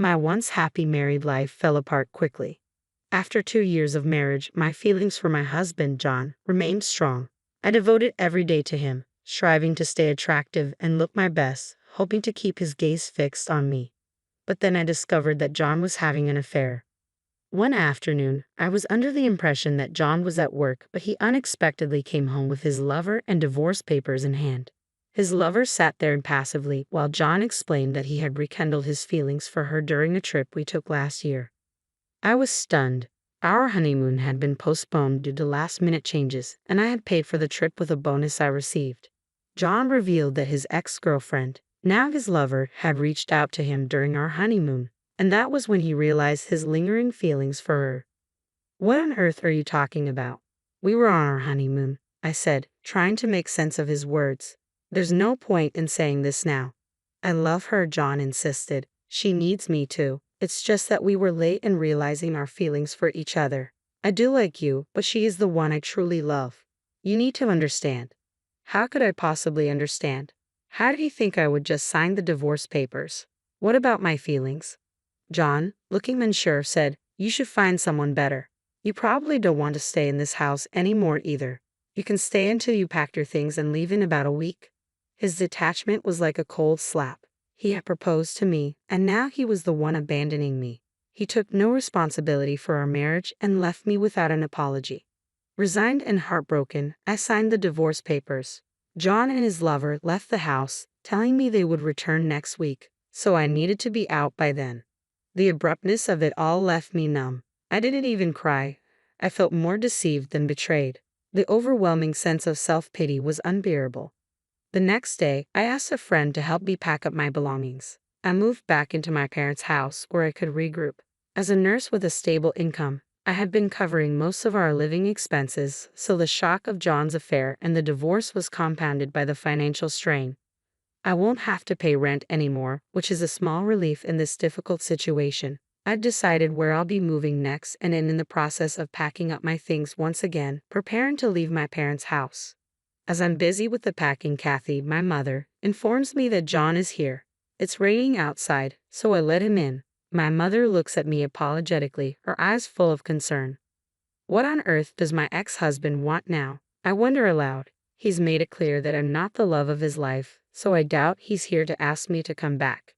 My once happy married life fell apart quickly. After 2 years of marriage, my feelings for my husband, John, remained strong. I devoted every day to him, striving to stay attractive and look my best, hoping to keep his gaze fixed on me. But then I discovered that John was having an affair. One afternoon, I was under the impression that John was at work, but he unexpectedly came home with his lover and divorce papers in hand. His lover sat there impassively while John explained that he had rekindled his feelings for her during a trip we took last year. I was stunned. Our honeymoon had been postponed due to last-minute changes, and I had paid for the trip with a bonus I received. John revealed that his ex-girlfriend, now his lover, had reached out to him during our honeymoon, and that was when he realized his lingering feelings for her. "What on earth are you talking about? We were on our honeymoon," I said, trying to make sense of his words. "There's no point in saying this now." "I love her," John insisted. "She needs me too. It's just that we were late in realizing our feelings for each other. I do like you, but she is the one I truly love. You need to understand." How could I possibly understand? How did he think I would just sign the divorce papers? What about my feelings? John, looking unsure, said, "You should find someone better. You probably don't want to stay in this house anymore either. You can stay until you pack your things and leave in about a week." His detachment was like a cold slap. He had proposed to me, and now he was the one abandoning me. He took no responsibility for our marriage and left me without an apology. Resigned and heartbroken, I signed the divorce papers. John and his lover left the house, telling me they would return next week, so I needed to be out by then. The abruptness of it all left me numb. I didn't even cry. I felt more deceived than betrayed. The overwhelming sense of self-pity was unbearable. The next day, I asked a friend to help me pack up my belongings. I moved back into my parents' house where I could regroup. As a nurse with a stable income, I had been covering most of our living expenses, so the shock of John's affair and the divorce was compounded by the financial strain. I won't have to pay rent anymore, which is a small relief in this difficult situation. I've decided where I'll be moving next and am in the process of packing up my things once again, preparing to leave my parents' house. As I'm busy with the packing, Kathy, my mother, informs me that John is here. It's raining outside, so I let him in. My mother looks at me apologetically, her eyes full of concern. What on earth does my ex-husband want now? I wonder aloud. He's made it clear that I'm not the love of his life, so I doubt he's here to ask me to come back.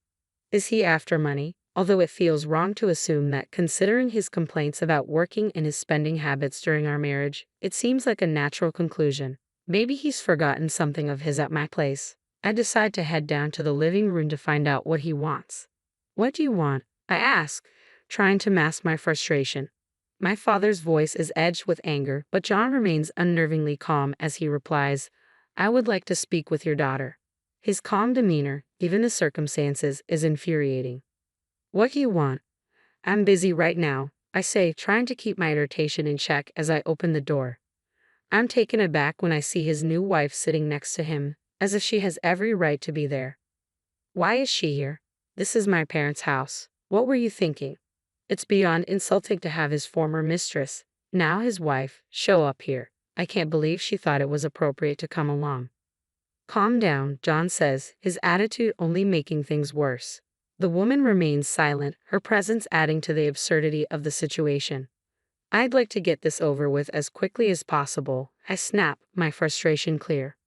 Is he after money? Although it feels wrong to assume that, considering his complaints about working and his spending habits during our marriage, it seems like a natural conclusion. Maybe he's forgotten something of his at my place. I decide to head down to the living room to find out what he wants. "What do you want?" I ask, trying to mask my frustration. My father's voice is edged with anger, but John remains unnervingly calm as he replies, "I would like to speak with your daughter." His calm demeanor, given the circumstances, is infuriating. "What do you want?" "I'm busy right now," I say, trying to keep my irritation in check as I open the door. I'm taken aback when I see his new wife sitting next to him, as if she has every right to be there. "Why is she here? This is my parents' house. What were you thinking?" It's beyond insulting to have his former mistress, now his wife, show up here. I can't believe she thought it was appropriate to come along. "Calm down," John says, his attitude only making things worse. The woman remains silent, her presence adding to the absurdity of the situation. "I'd like to get this over with as quickly as possible," I snap, my frustration clear.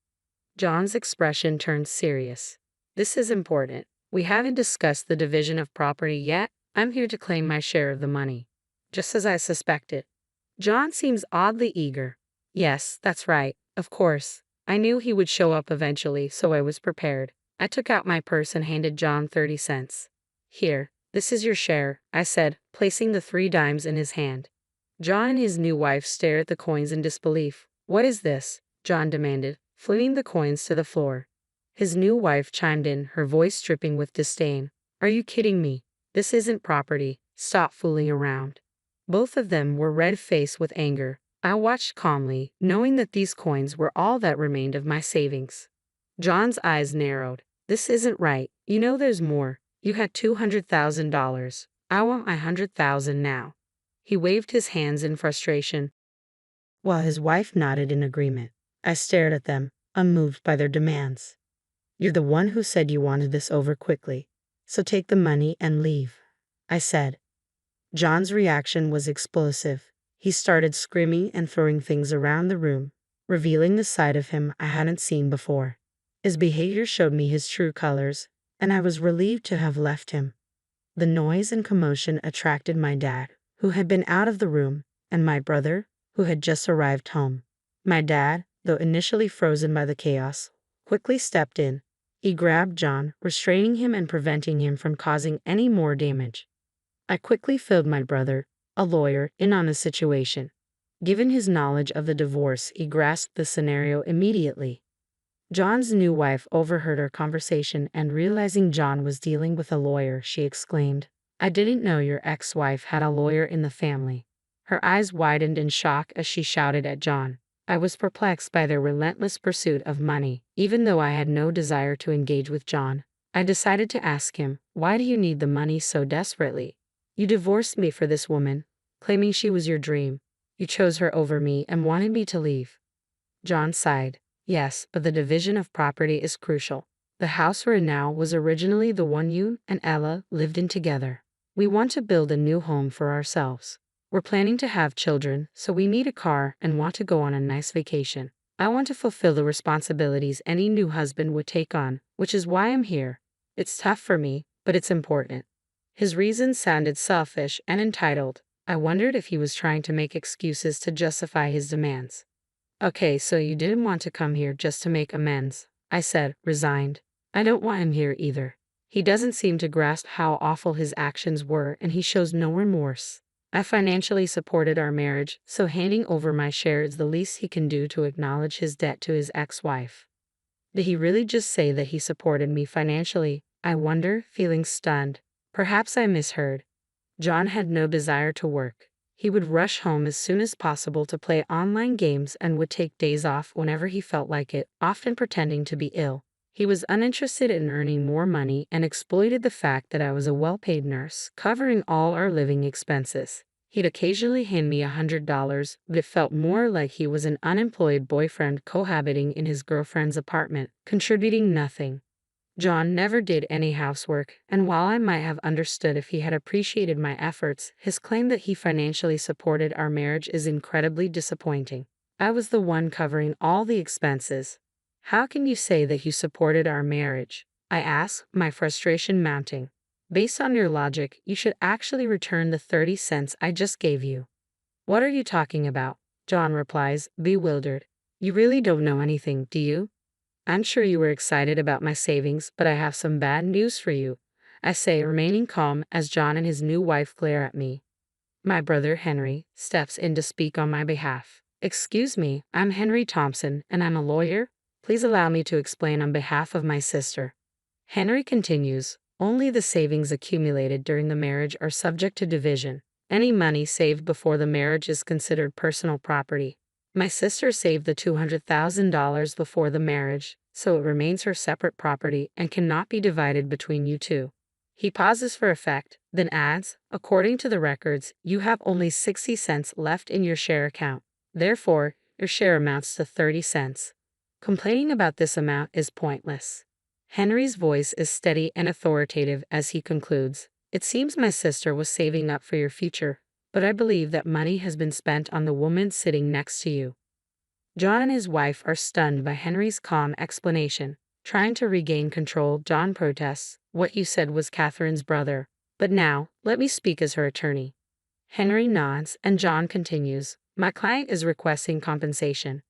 John's expression turns serious. "This is important. We haven't discussed the division of property yet. I'm here to claim my share of the money." Just as I suspected. John seems oddly eager. "Yes, that's right. Of course. I knew he would show up eventually, so I was prepared." I took out my purse and handed John 30 cents. "Here, this is your share," I said, placing the 3 dimes in his hand. John and his new wife stared at the coins in disbelief. "What is this?" John demanded, flinging the coins to the floor. His new wife chimed in, her voice dripping with disdain. "Are you kidding me? This isn't property. Stop fooling around." Both of them were red-faced with anger. I watched calmly, knowing that these coins were all that remained of my savings. John's eyes narrowed. "This isn't right. You know there's more. You had $200,000. I want my $100,000 now." He waved his hands in frustration, while his wife nodded in agreement. I stared at them, unmoved by their demands. "You're the one who said you wanted this over quickly. So take the money and leave." I said. John's reaction was explosive. He started screaming and throwing things around the room, revealing the side of him I hadn't seen before. His behavior showed me his true colors, and I was relieved to have left him. The noise and commotion attracted my dad, who had been out of the room, and my brother, who had just arrived home. My dad, though initially frozen by the chaos, quickly stepped in. He grabbed John, restraining him and preventing him from causing any more damage. I quickly filled my brother, a lawyer, in on the situation. Given his knowledge of the divorce, he grasped the scenario immediately. John's new wife overheard our conversation and realizing John was dealing with a lawyer, she exclaimed, "I didn't know your ex-wife had a lawyer in the family." Her eyes widened in shock as she shouted at John. I was perplexed by their relentless pursuit of money. Even though I had no desire to engage with John, I decided to ask him, "Why do you need the money so desperately? You divorced me for this woman, claiming she was your dream. You chose her over me and wanted me to leave." John sighed. "Yes, but the division of property is crucial. The house we're in now was originally the one you and Ella lived in together. We want to build a new home for ourselves. We're planning to have children, so we need a car and want to go on a nice vacation. I want to fulfill the responsibilities any new husband would take on, which is why I'm here. It's tough for me, but it's important." His reasons sounded selfish and entitled. I wondered if he was trying to make excuses to justify his demands. "Okay, so you didn't want to come here just to make amends," I said, resigned. "I don't want him here either. He doesn't seem to grasp how awful his actions were and he shows no remorse. I financially supported our marriage, so handing over my share is the least he can do to acknowledge his debt to his ex-wife." Did he really just say that he supported me financially? I wonder, feeling stunned. Perhaps I misheard. John had no desire to work. He would rush home as soon as possible to play online games and would take days off whenever he felt like it, often pretending to be ill. He was uninterested in earning more money and exploited the fact that I was a well-paid nurse, covering all our living expenses. He'd occasionally hand me $100, but it felt more like he was an unemployed boyfriend cohabiting in his girlfriend's apartment, contributing nothing. John never did any housework, and while I might have understood if he had appreciated my efforts, his claim that he financially supported our marriage is incredibly disappointing. I was the one covering all the expenses. "How can you say that you supported our marriage?" I asked, my frustration mounting. "Based on your logic, you should actually return the 30 cents I just gave you." "What are you talking about?" John replies, bewildered. "You really don't know anything, do you?" "I'm sure you were excited about my savings, but I have some bad news for you," I say, remaining calm as John and his new wife glare at me. My brother Henry steps in to speak on my behalf. "Excuse me, I'm Henry Thompson, and I'm a lawyer. Please allow me to explain on behalf of my sister." Henry continues, "Only the savings accumulated during the marriage are subject to division. Any money saved before the marriage is considered personal property. My sister saved the $200,000 before the marriage, so it remains her separate property and cannot be divided between you two." He pauses for effect, then adds, "According to the records, you have only 60 cents left in your share account. Therefore, your share amounts to 30 cents. Complaining about this amount is pointless." Henry's voice is steady and authoritative as he concludes, "It seems my sister was saving up for your future, but I believe that money has been spent on the woman sitting next to you." John and his wife are stunned by Henry's calm explanation. Trying to regain control, John protests, "What you said was Catherine's brother. But now, let me speak as her attorney." Henry nods, and John continues, "My client is requesting compensation."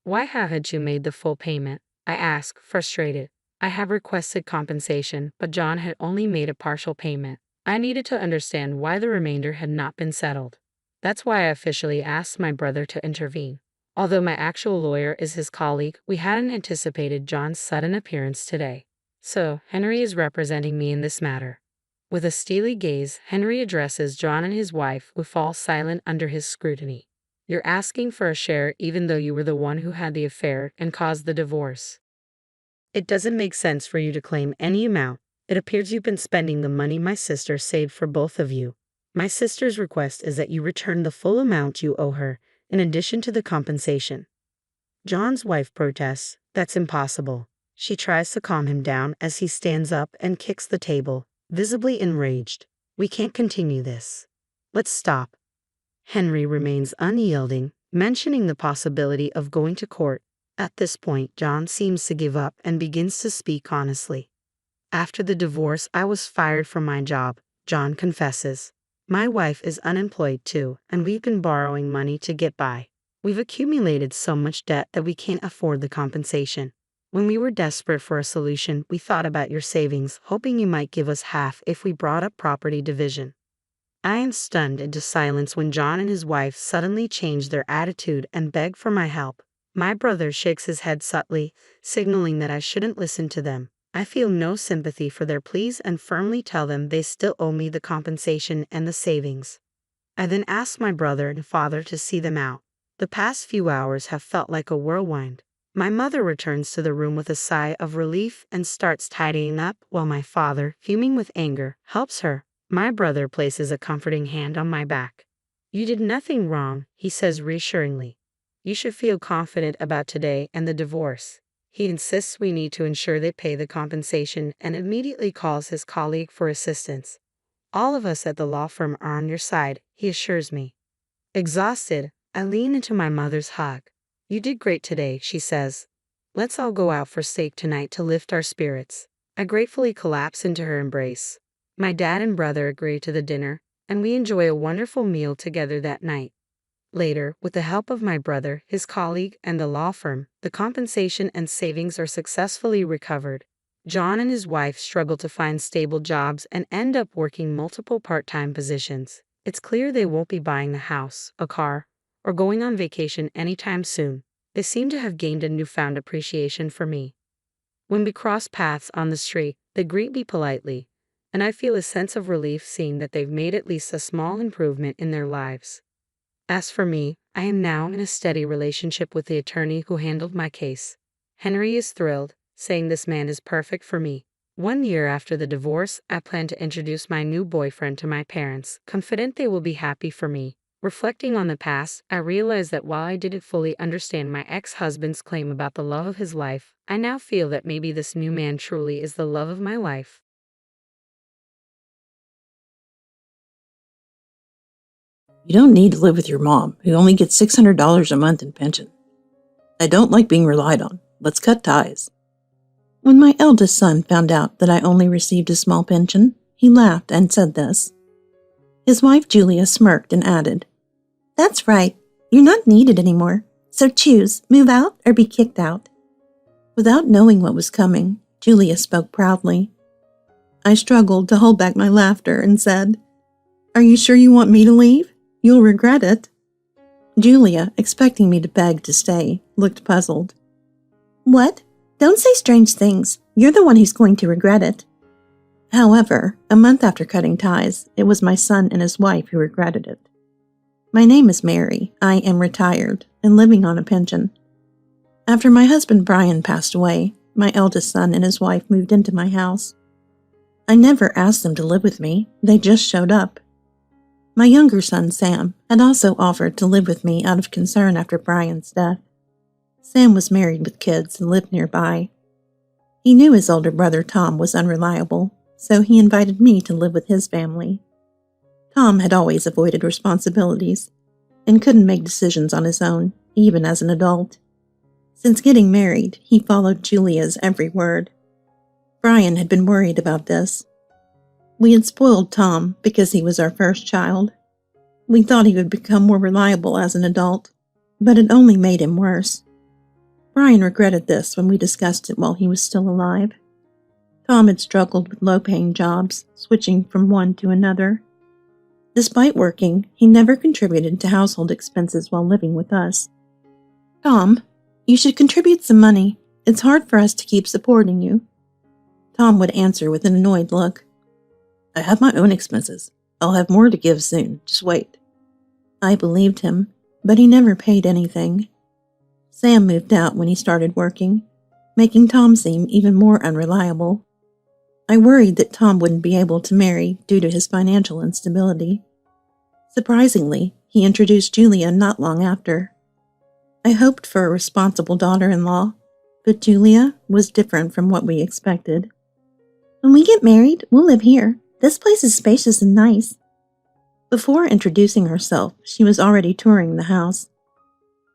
"Why haven't you made the full payment?" I ask, frustrated. I have requested compensation, but John had only made a partial payment. I needed to understand why the remainder had not been settled. That's why I officially asked my brother to intervene. Although my actual lawyer is his colleague, we hadn't anticipated John's sudden appearance today. "So, Henry is representing me in this matter." With a steely gaze, Henry addresses John and his wife, who fall silent under his scrutiny. "You're asking for a share even though you were the one who had the affair and caused the divorce. It doesn't make sense for you to claim any amount. It appears you've been spending the money my sister saved for both of you. My sister's request is that you return the full amount you owe her, in addition to the compensation." John's wife protests, "That's impossible." She tries to calm him down as he stands up and kicks the table, visibly enraged. We can't continue this. Let's stop. Henry remains unyielding, mentioning the possibility of going to court. At this point, John seems to give up and begins to speak honestly. After the divorce, I was fired from my job, John confesses. My wife is unemployed too, and we've been borrowing money to get by. We've accumulated so much debt that we can't afford the compensation. When we were desperate for a solution, we thought about your savings, hoping you might give us half if we brought up property division. I am stunned into silence when John and his wife suddenly change their attitude and beg for my help. My brother shakes his head subtly, signaling that I shouldn't listen to them. I feel no sympathy for their pleas and firmly tell them they still owe me the compensation and the savings. I then ask my brother and father to see them out. The past few hours have felt like a whirlwind. My mother returns to the room with a sigh of relief and starts tidying up while my father, fuming with anger, helps her. My brother places a comforting hand on my back. You did nothing wrong, he says reassuringly. You should feel confident about today and the divorce. He insists we need to ensure they pay the compensation and immediately calls his colleague for assistance. All of us at the law firm are on your side, he assures me. Exhausted, I lean into my mother's hug. You did great today, she says. Let's all go out for steak tonight to lift our spirits. I gratefully collapse into her embrace. My dad and brother agree to the dinner, and we enjoy a wonderful meal together that night. Later, with the help of my brother, his colleague, and the law firm, the compensation and savings are successfully recovered. John and his wife struggle to find stable jobs and end up working multiple part-time positions. It's clear they won't be buying a house, a car, or going on vacation anytime soon. They seem to have gained a newfound appreciation for me. When we cross paths on the street, they greet me politely, and I feel a sense of relief seeing that they've made at least a small improvement in their lives. As for me, I am now in a steady relationship with the attorney who handled my case. Henry is thrilled, saying this man is perfect for me. 1 year after the divorce, I plan to introduce my new boyfriend to my parents, confident they will be happy for me. Reflecting on the past, I realize that while I didn't fully understand my ex-husband's claim about the love of his life, I now feel that maybe this new man truly is the love of my life. You don't need to live with your mom, who only gets $600 a month in pension. I don't like being relied on. Let's cut ties. When my eldest son found out that I only received a small pension, he laughed and said this. His wife Julia smirked and added, That's right. You're not needed anymore. So choose, move out or be kicked out. Without knowing what was coming, Julia spoke proudly. I struggled to hold back my laughter and said, Are you sure you want me to leave? You'll regret it. Julia, expecting me to beg to stay, looked puzzled. What? Don't say strange things. You're the one who's going to regret it. However, a month after cutting ties, it was my son and his wife who regretted it. My name is Mary. I am retired and living on a pension. After my husband Brian passed away, my eldest son and his wife moved into my house. I never asked them to live with me. They just showed up. My younger son, Sam, had also offered to live with me out of concern after Brian's death. Sam was married with kids and lived nearby. He knew his older brother Tom was unreliable, so he invited me to live with his family. Tom had always avoided responsibilities and couldn't make decisions on his own, even as an adult. Since getting married, he followed Julia's every word. Brian had been worried about this. We had spoiled Tom because he was our first child. We thought he would become more reliable as an adult, but it only made him worse. Brian regretted this when we discussed it while he was still alive. Tom had struggled with low-paying jobs, switching from one to another. Despite working, he never contributed to household expenses while living with us. Tom, you should contribute some money. It's hard for us to keep supporting you. Tom would answer with an annoyed look. I have my own expenses. I'll have more to give soon. Just wait. I believed him, but he never paid anything. Sam moved out when he started working, making Tom seem even more unreliable. I worried that Tom wouldn't be able to marry due to his financial instability. Surprisingly, he introduced Julia not long after. I hoped for a responsible daughter-in-law, but Julia was different from what we expected. When we get married, we'll live here. This place is spacious and nice." Before introducing herself, she was already touring the house.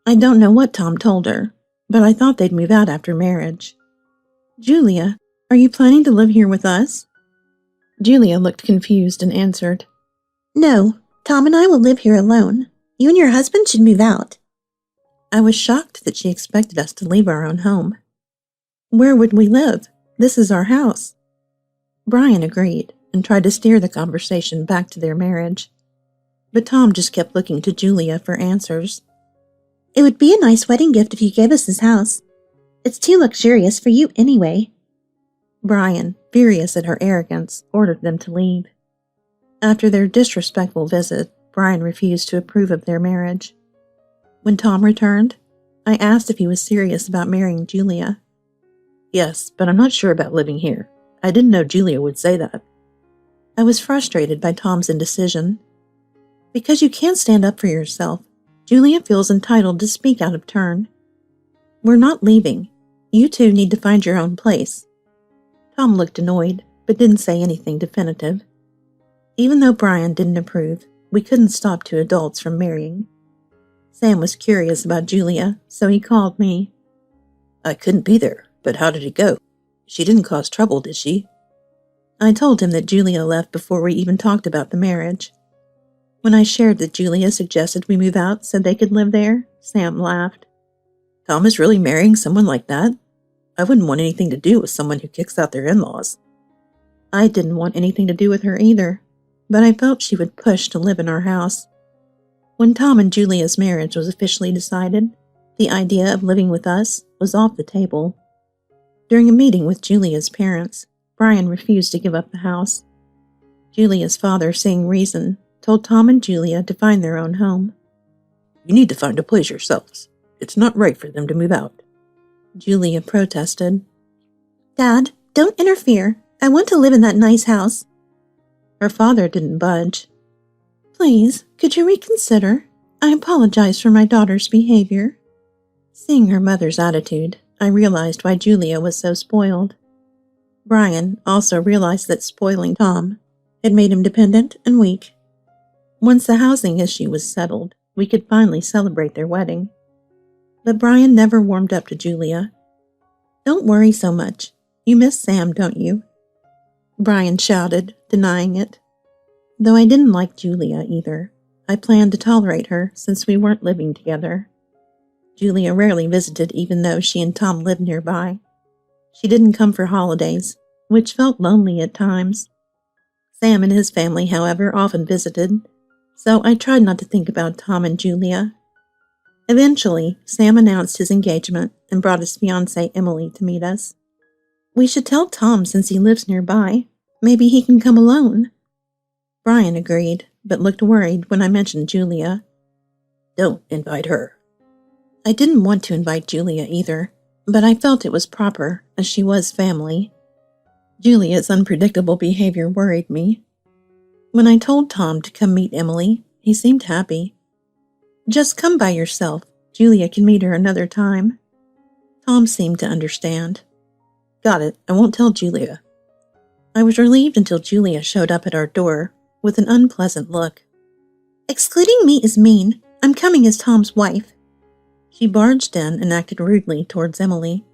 I don't know what Tom told her, but I thought they'd move out after marriage. "Julia, are you planning to live here with us?" Julia looked confused and answered, "No, Tom and I will live here alone. You and your husband should move out." I was shocked that she expected us to leave our own home. "Where would we live? This is our house." Brian agreed and tried to steer the conversation back to their marriage. But Tom just kept looking to Julia for answers. "It would be a nice wedding gift if you gave us this house. It's too luxurious for you anyway." Brian, furious at her arrogance, ordered them to leave. After their disrespectful visit, Brian refused to approve of their marriage. When Tom returned, I asked if he was serious about marrying Julia. "Yes, but I'm not sure about living here. I didn't know Julia would say that." I was frustrated by Tom's indecision. Because you can't stand up for yourself, Julia feels entitled to speak out of turn. "We're not leaving. You two need to find your own place." Tom looked annoyed, but didn't say anything definitive. Even though Brian didn't approve, we couldn't stop two adults from marrying. Sam was curious about Julia, so he called me. "I couldn't be there, but how did it go? She didn't cause trouble, did she?" I told him that Julia left before we even talked about the marriage. When I shared that Julia suggested we move out so they could live there, Sam laughed. "Tom is really marrying someone like that? I wouldn't want anything to do with someone who kicks out their in-laws." I didn't want anything to do with her either, but I felt she would push to live in our house. When Tom and Julia's marriage was officially decided, the idea of living with us was off the table. During a meeting with Julia's parents, Brian refused to give up the house. Julia's father, seeing reason, told Tom and Julia to find their own home. "You need to find a place yourselves. It's not right for them to move out." Julia protested. "Dad, don't interfere. I want to live in that nice house." Her father didn't budge. "Please, could you reconsider? I apologize for my daughter's behavior." Seeing her mother's attitude, I realized why Julia was so spoiled. Brian also realized that spoiling Tom had made him dependent and weak. Once the housing issue was settled, we could finally celebrate their wedding. But Brian never warmed up to Julia. "Don't worry so much. You miss Sam, don't you?" Brian shouted, denying it. Though I didn't like Julia either, I planned to tolerate her since we weren't living together. Julia rarely visited even though she and Tom lived nearby. She didn't come for holidays, which felt lonely at times. Sam and his family, however, often visited, so I tried not to think about Tom and Julia. Eventually, Sam announced his engagement and brought his fiancée Emily to meet us. "We should tell Tom since he lives nearby. Maybe he can come alone." Brian agreed, but looked worried when I mentioned Julia. "Don't invite her." I didn't want to invite Julia either, but I felt it was proper, as she was family. Julia's unpredictable behavior worried me. When I told Tom to come meet Emily, he seemed happy. "Just come by yourself. Julia can meet her another time." Tom seemed to understand. "Got it. I won't tell Julia." I was relieved until Julia showed up at our door with an unpleasant look. "Excluding me is mean. I'm coming as Tom's wife." She barged in and acted rudely towards Emily.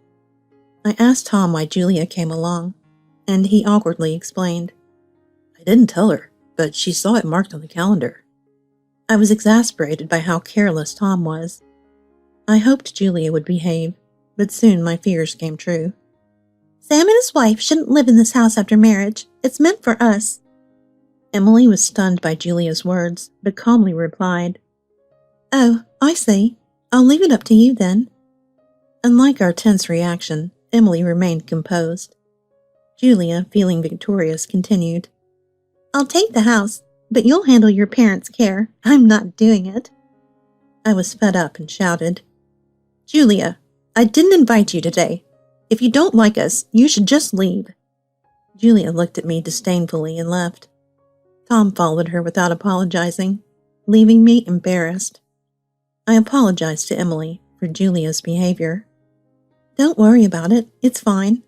I asked Tom why Julia came along, and he awkwardly explained. "I didn't tell her, but she saw it marked on the calendar." I was exasperated by how careless Tom was. I hoped Julia would behave, but soon my fears came true. "Sam and his wife shouldn't live in this house after marriage. It's meant for us." Emily was stunned by Julia's words, but calmly replied, "Oh, I see. I'll leave it up to you then." Unlike our tense reaction, Emily remained composed. Julia, feeling victorious, continued, "I'll take the house, but you'll handle your parents' care. I'm not doing it." I was fed up and shouted, "Julia, I didn't invite you today. If you don't like us, you should just leave." Julia looked at me disdainfully and left. Tom followed her without apologizing, leaving me embarrassed. I apologized to Emily for Julia's behavior. "Don't worry about it. It's fine."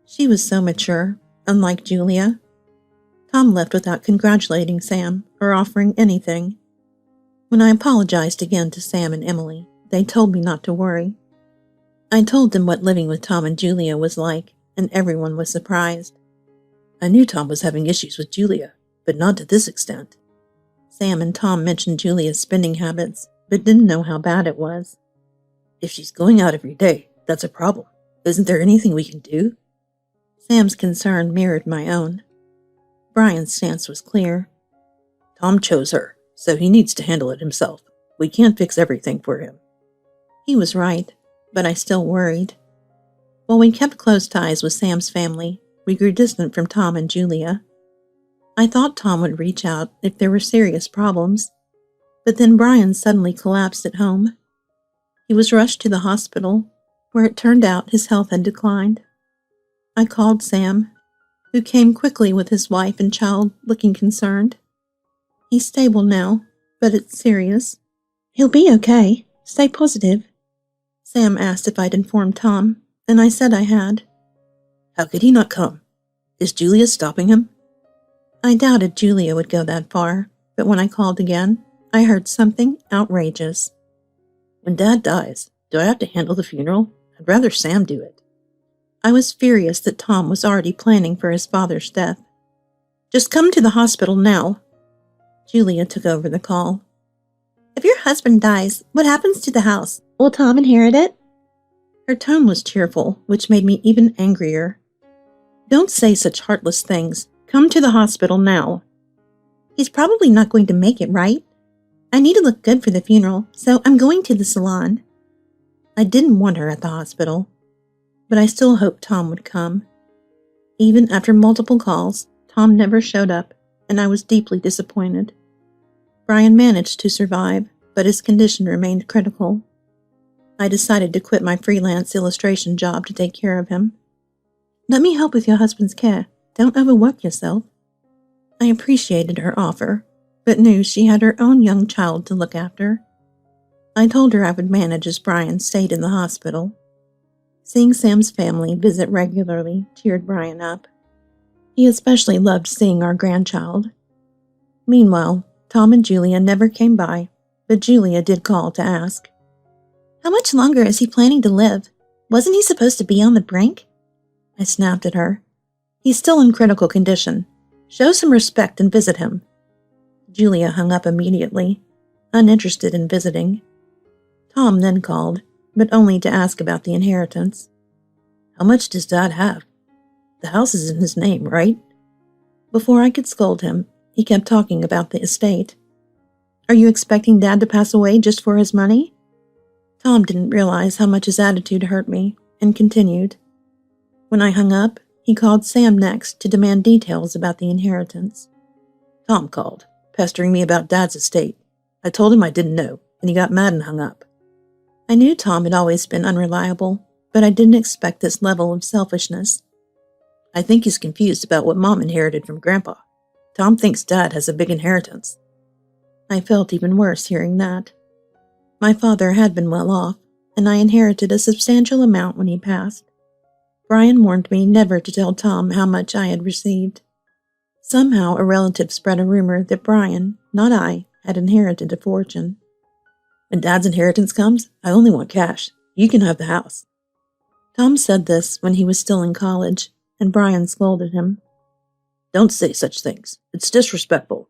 She was so mature, unlike Julia. Tom left without congratulating Sam or offering anything. When I apologized again to Sam and Emily, they told me not to worry. I told them what living with Tom and Julia was like, and everyone was surprised. I knew Tom was having issues with Julia, but not to this extent. Sam and Tom mentioned Julia's spending habits, but didn't know how bad it was. If she's going out every day, that's a problem. Isn't there anything we can do? Sam's concern mirrored my own. Brian's stance was clear. Tom chose her, so he needs to handle it himself. We can't fix everything for him. He was right, but I still worried. While we kept close ties with Sam's family, we grew distant from Tom and Julia. I thought Tom would reach out if there were serious problems, but then Brian suddenly collapsed at home. He was rushed to the hospital, where it turned out his health had declined. I called Sam, who came quickly with his wife and child looking concerned. He's stable now, but it's serious. He'll be okay. Stay positive. Sam asked if I'd informed Tom, and I said I had. How could he not come? Is Julia stopping him? I doubted Julia would go that far, but when I called again, I heard something outrageous. When Dad dies, do I have to handle the funeral? I'd rather Sam do it. I was furious that Tom was already planning for his father's death. Just come to the hospital now. Julia took over the call. If your husband dies, what happens to the house? Will Tom inherit it? Her tone was cheerful, which made me even angrier. Don't say such heartless things. Come to the hospital now. He's probably not going to make it, right? I need to look good for the funeral, so I'm going to the salon. I didn't want her at the hospital, but I still hoped Tom would come. Even after multiple calls, Tom never showed up, and I was deeply disappointed. Brian managed to survive, but his condition remained critical. I decided to quit my freelance illustration job to take care of him. Let me help with your husband's care. Don't overwork yourself. I appreciated her offer, but knew she had her own young child to look after. I told her I would manage as Brian stayed in the hospital. Seeing Sam's family visit regularly cheered Brian up. He especially loved seeing our grandchild. Meanwhile, Tom and Julia never came by, but Julia did call to ask. How much longer is he planning to live? Wasn't he supposed to be on the brink? I snapped at her. He's still in critical condition. Show some respect and visit him. Julia hung up immediately, uninterested in visiting. Tom then called, but only to ask about the inheritance. How much does Dad have? The house is in his name, right? Before I could scold him, he kept talking about the estate. Are you expecting Dad to pass away just for his money? Tom didn't realize how much his attitude hurt me, and continued. When I hung up, he called Sam next to demand details about the inheritance. Tom called, pestering me about Dad's estate. I told him I didn't know, and he got mad and hung up. I knew Tom had always been unreliable, but I didn't expect this level of selfishness. I think he's confused about what Mom inherited from Grandpa. Tom thinks Dad has a big inheritance. I felt even worse hearing that. My father had been well off, and I inherited a substantial amount when he passed. Brian warned me never to tell Tom how much I had received. Somehow a relative spread a rumor that Brian, not I, had inherited a fortune. When Dad's inheritance comes, I only want cash. You can have the house. Tom said this when he was still in college, and Brian scolded him. Don't say such things. It's disrespectful.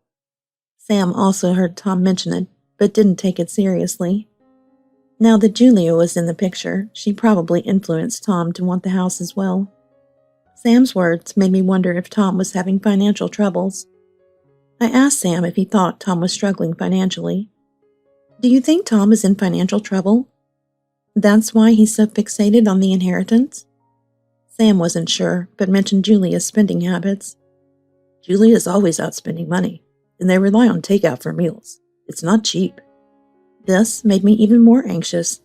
Sam also heard Tom mention it, but didn't take it seriously. Now that Julia was in the picture, she probably influenced Tom to want the house as well. Sam's words made me wonder if Tom was having financial troubles. I asked Sam if he thought Tom was struggling financially. Do you think Tom is in financial trouble? That's why he's so fixated on the inheritance? Sam wasn't sure, but mentioned Julia's spending habits. Julia's always out spending money, and they rely on takeout for meals. It's not cheap. This made me even more anxious.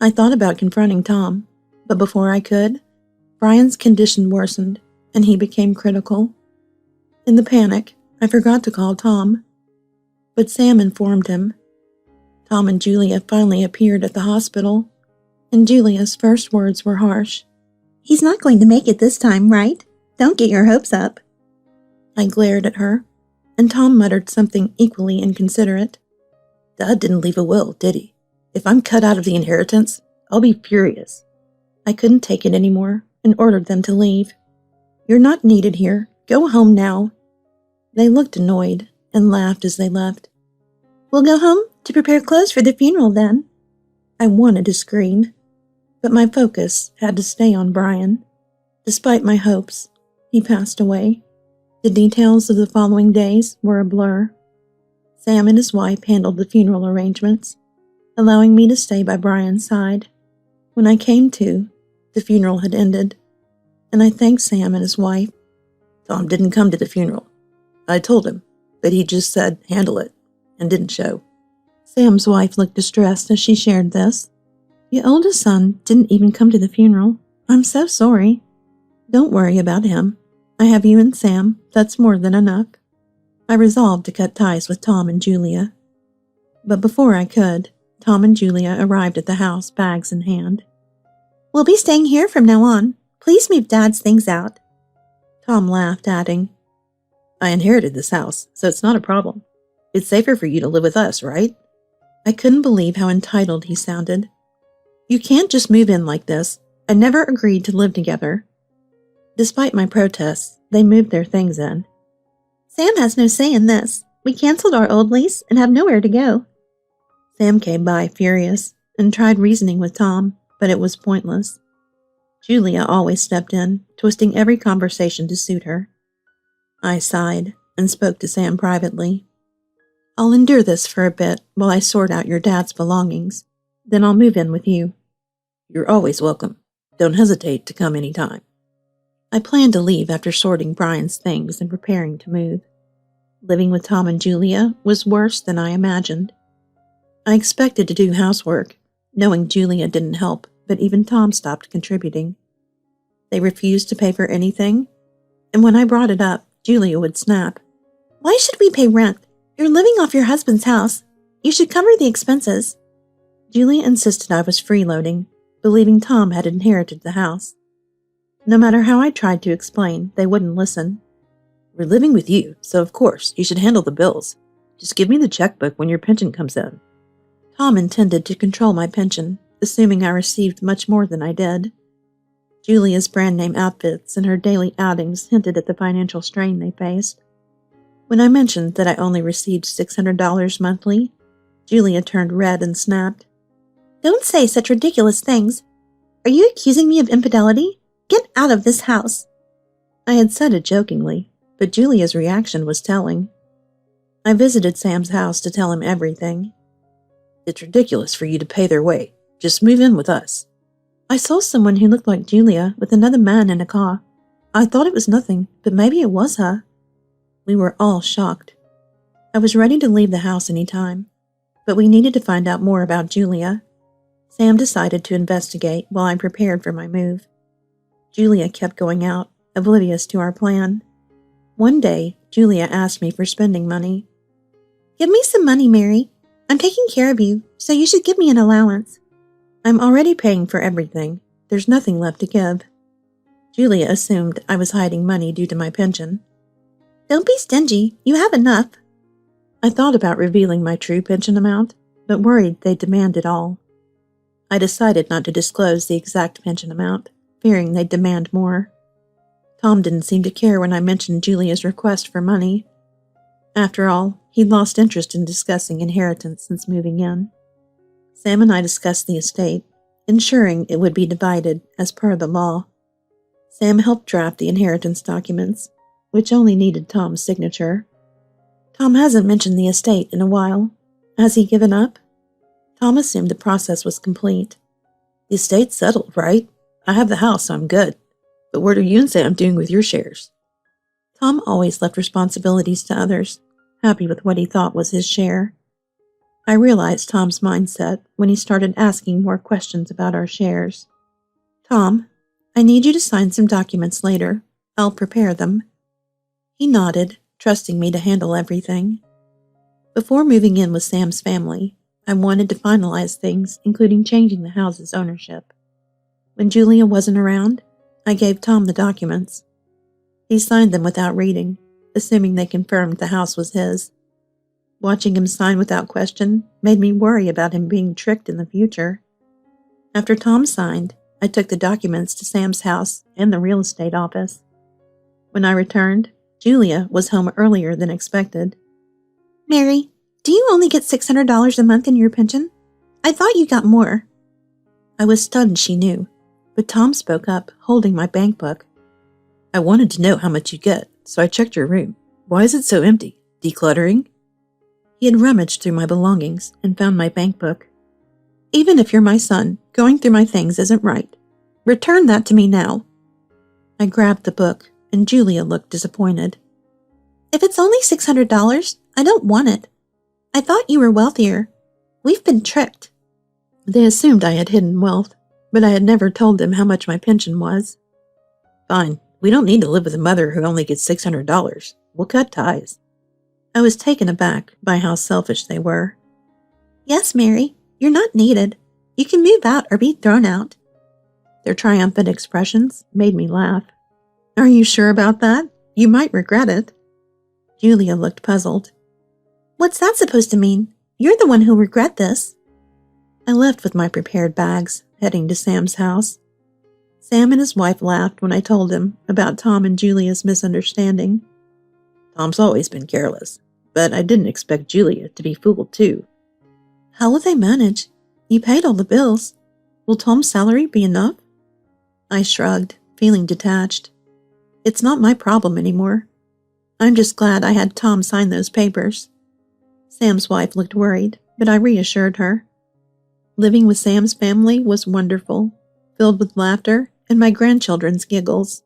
I thought about confronting Tom, but before I could, Brian's condition worsened, and he became critical. In the panic, I forgot to call Tom, but Sam informed him. Tom and Julia finally appeared at the hospital, and Julia's first words were harsh. He's not going to make it this time, right? Don't get your hopes up. I glared at her, and Tom muttered something equally inconsiderate. Dad didn't leave a will, did he? If I'm cut out of the inheritance, I'll be furious. I couldn't take it anymore and ordered them to leave. You're not needed here. Go home now. They looked annoyed and laughed as they left. We'll go home to prepare clothes for the funeral then. I wanted to scream, but my focus had to stay on Brian. Despite my hopes, he passed away. The details of the following days were a blur. Sam and his wife handled the funeral arrangements, allowing me to stay by Brian's side. When I came to, the funeral had ended, and I thanked Sam and his wife. Tom didn't come to the funeral. I told him, but he just said, handle it, and didn't show. Sam's wife looked distressed as she shared this. Your oldest son didn't even come to the funeral. I'm so sorry. Don't worry about him. I have you and Sam. That's more than enough. I resolved to cut ties with Tom and Julia. But before I could, Tom and Julia arrived at the house, bags in hand. We'll be staying here from now on. Please move Dad's things out. Tom laughed, adding, I inherited this house, so it's not a problem. It's safer for you to live with us, right? I couldn't believe how entitled he sounded. You can't just move in like this. I never agreed to live together. Despite my protests, they moved their things in. Sam has no say in this. We canceled our old lease and have nowhere to go. Sam came by furious and tried reasoning with Tom, but it was pointless. Julia always stepped in, twisting every conversation to suit her. I sighed and spoke to Sam privately. I'll endure this for a bit while I sort out your dad's belongings. Then I'll move in with you. You're always welcome. Don't hesitate to come any time. I planned to leave after sorting Brian's things and preparing to move. Living with Tom and Julia was worse than I imagined. I expected to do housework, knowing Julia didn't help, but even Tom stopped contributing. They refused to pay for anything, and when I brought it up, Julia would snap. Why should we pay rent? You're living off your husband's house. You should cover the expenses. Julia insisted I was freeloading, believing Tom had inherited the house. No matter how I tried to explain, they wouldn't listen. We're living with you, so of course you should handle the bills. Just give me the checkbook when your pension comes in. Tom intended to control my pension, assuming I received much more than I did. Julia's brand-name outfits and her daily outings hinted at the financial strain they faced. When I mentioned that I only received $600 monthly, Julia turned red and snapped. Don't say such ridiculous things. Are you accusing me of infidelity? Get out of this house. I had said it jokingly, but Julia's reaction was telling. I visited Sam's house to tell him everything. It's ridiculous for you to pay their way. Just move in with us. I saw someone who looked like Julia with another man in a car. I thought it was nothing, but maybe it was her. We were all shocked. I was ready to leave the house any time, but we needed to find out more about Julia. Sam decided to investigate while I prepared for my move. Julia kept going out, oblivious to our plan. One day, Julia asked me for spending money. Give me some money, Mary. I'm taking care of you, so you should give me an allowance. I'm already paying for everything. There's nothing left to give. Julia assumed I was hiding money due to my pension. Don't be stingy. You have enough. I thought about revealing my true pension amount, but worried they'd demand it all. I decided not to disclose the exact pension amount, fearing they'd demand more. Tom didn't seem to care when I mentioned Julia's request for money. After all, he'd lost interest in discussing inheritance since moving in. Sam and I discussed the estate, ensuring it would be divided as per the law. Sam helped draft the inheritance documents, which only needed Tom's signature. Tom hasn't mentioned the estate in a while. Has he given up? Tom assumed the process was complete. The estate's settled, right? I have the house, so I'm good. But what are you and Sam doing with your shares? Tom always left responsibilities to others, happy with what he thought was his share. I realized Tom's mindset when he started asking more questions about our shares. Tom, I need you to sign some documents later. I'll prepare them. He nodded, trusting me to handle everything. Before moving in with Sam's family, I wanted to finalize things, including changing the house's ownership. When Julia wasn't around, I gave Tom the documents. He signed them without reading, assuming they confirmed the house was his. Watching him sign without question made me worry about him being tricked in the future. After Tom signed, I took the documents to Sam's house and the real estate office. When I returned, Julia was home earlier than expected. "Mary, do you only get $600 a month in your pension? I thought you got more." I was stunned she knew, but Tom spoke up, holding my bank book. "I wanted to know how much you get, so I checked your room. Why is it so empty? Decluttering?" He had rummaged through my belongings and found my bank book. "Even if you're my son, going through my things isn't right. Return that to me now." I grabbed the book, and Julia looked disappointed. "If it's only $600, I don't want it. I thought you were wealthier. We've been tricked." They assumed I had hidden wealth, but I had never told them how much my pension was. "Fine, we don't need to live with a mother who only gets $600. We'll cut ties." I was taken aback by how selfish they were. "Yes, Mary, you're not needed. You can move out or be thrown out." Their triumphant expressions made me laugh. "Are you sure about that? You might regret it." Julia looked puzzled. "What's that supposed to mean? You're the one who'll regret this." I left with my prepared bags, heading to Sam's house. Sam and his wife laughed when I told them about Tom and Julia's misunderstanding. "Tom's always been careless, but I didn't expect Julia to be fooled too." "How will they manage? You paid all the bills. Will Tom's salary be enough?" I shrugged, feeling detached. It's not my problem anymore. I'm just glad I had Tom sign those papers. Sam's wife looked worried, but I reassured her. Living with Sam's family was wonderful, filled with laughter and my grandchildren's giggles.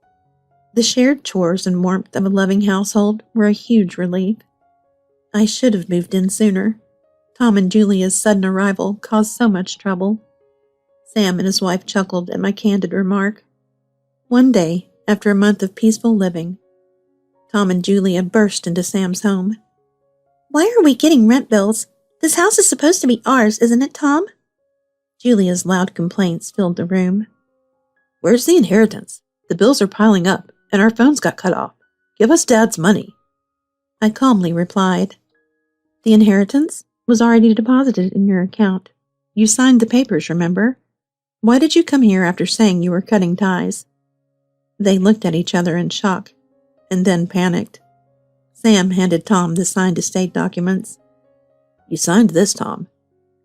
The shared chores and warmth of a loving household were a huge relief. I should have moved in sooner. Tom and Julia's sudden arrival caused so much trouble. Sam and his wife chuckled at my candid remark. One day, after a month of peaceful living, Tom and Julia burst into Sam's home. "Why are we getting rent bills? This house is supposed to be ours, isn't it, Tom?" Julia's loud complaints filled the room. "Where's the inheritance? The bills are piling up, and our phones got cut off. Give us Dad's money." I calmly replied, "The inheritance was already deposited in your account. You signed the papers, remember? Why did you come here after saying you were cutting ties?" They looked at each other in shock, and then panicked. Sam handed Tom the signed estate documents. "You signed this, Tom.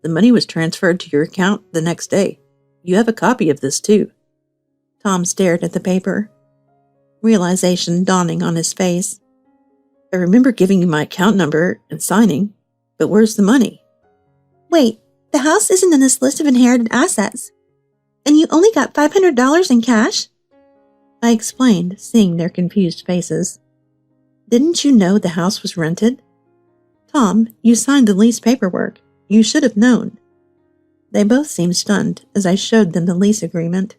The money was transferred to your account the next day. You have a copy of this, too." Tom stared at the paper, realization dawning on his face. "I remember giving you my account number and signing, but where's the money?" "Wait, the house isn't in this list of inherited assets. And you only got $500 in cash?" I explained, seeing their confused faces. "Didn't you know the house was rented? Tom, you signed the lease paperwork. You should have known." They both seemed stunned as I showed them the lease agreement.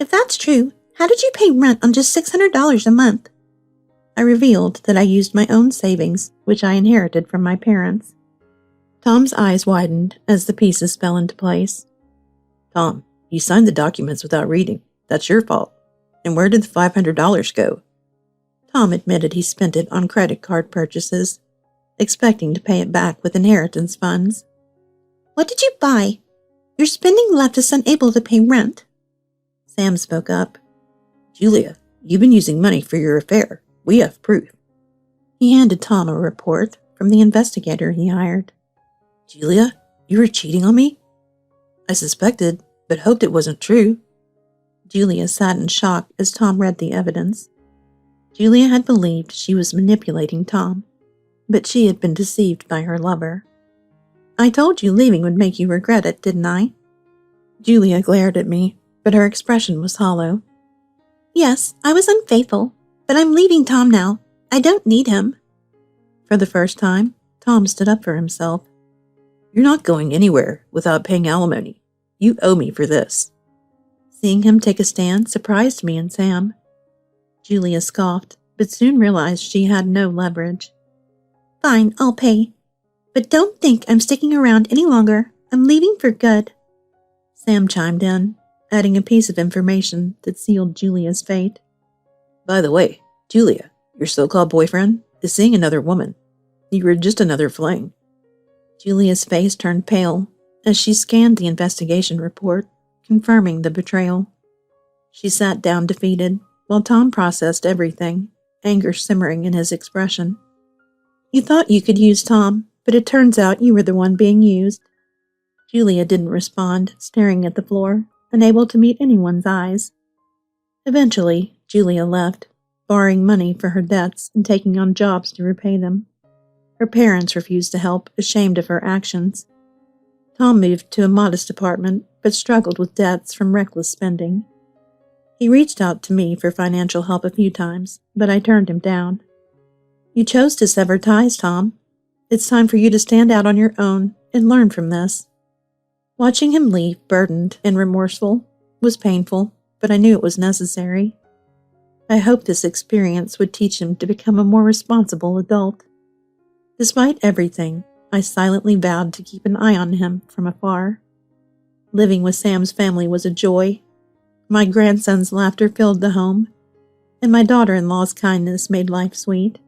"If that's true, how did you pay rent on just $600 a month?" I revealed that I used my own savings, which I inherited from my parents. Tom's eyes widened as the pieces fell into place. "Tom, you signed the documents without reading. That's your fault. And where did the $500 go?" Tom admitted he spent it on credit card purchases, expecting to pay it back with inheritance funds. "What did you buy? Your spending left us unable to pay rent." Sam spoke up. "Julia, you've been using money for your affair. We have proof." He handed Tom a report from the investigator he hired. "Julia, you were cheating on me?" "I suspected, but hoped it wasn't true." Julia sat in shock as Tom read the evidence. Julia had believed she was manipulating Tom, but she had been deceived by her lover. "I told you leaving would make you regret it, didn't I?" Julia glared at me, but her expression was hollow. "Yes, I was unfaithful, but I'm leaving Tom now. I don't need him." For the first time, Tom stood up for himself. "You're not going anywhere without paying alimony. You owe me for this." Seeing him take a stand surprised me and Sam. Julia scoffed, but soon realized she had no leverage. "Fine, I'll pay. But don't think I'm sticking around any longer. I'm leaving for good." Sam chimed in, adding a piece of information that sealed Julia's fate. "By the way, Julia, Your so-called boyfriend is seeing another woman. You were just another fling. Julia's face turned pale as she scanned the investigation report, confirming the betrayal. She sat down defeated, while Tom processed everything, anger simmering in his expression. You thought you could use Tom, but it turns out you were the one being used. Julia didn't respond, staring at the floor, unable to meet anyone's eyes. Eventually, Julia left, borrowing money for her debts and taking on jobs to repay them. Her parents refused to help, ashamed of her actions. Tom moved to a modest apartment, but struggled with debts from reckless spending. He reached out to me for financial help a few times, but I turned him down. You chose to sever ties, Tom. It's time for you to stand out on your own and learn from this. Watching him leave, burdened and remorseful, was painful, but I knew it was necessary. I hoped this experience would teach him to become a more responsible adult. Despite everything, I silently vowed to keep an eye on him from afar. Living with Sam's family was a joy. My grandson's laughter filled the home, and my daughter-in-law's kindness made life sweet.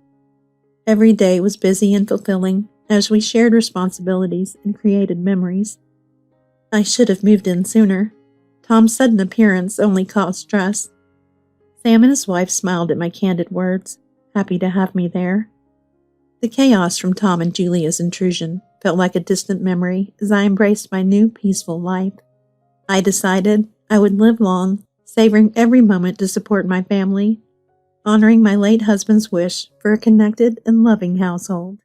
Every day was busy and fulfilling as we shared responsibilities and created memories. I should have moved in sooner. Tom's sudden appearance only caused stress. Sam and his wife smiled at my candid words, happy to have me there. The chaos from Tom and Julia's intrusion felt like a distant memory as I embraced my new peaceful life. I decided I would live long, savoring every moment to support my family, honoring my late husband's wish for a connected and loving household.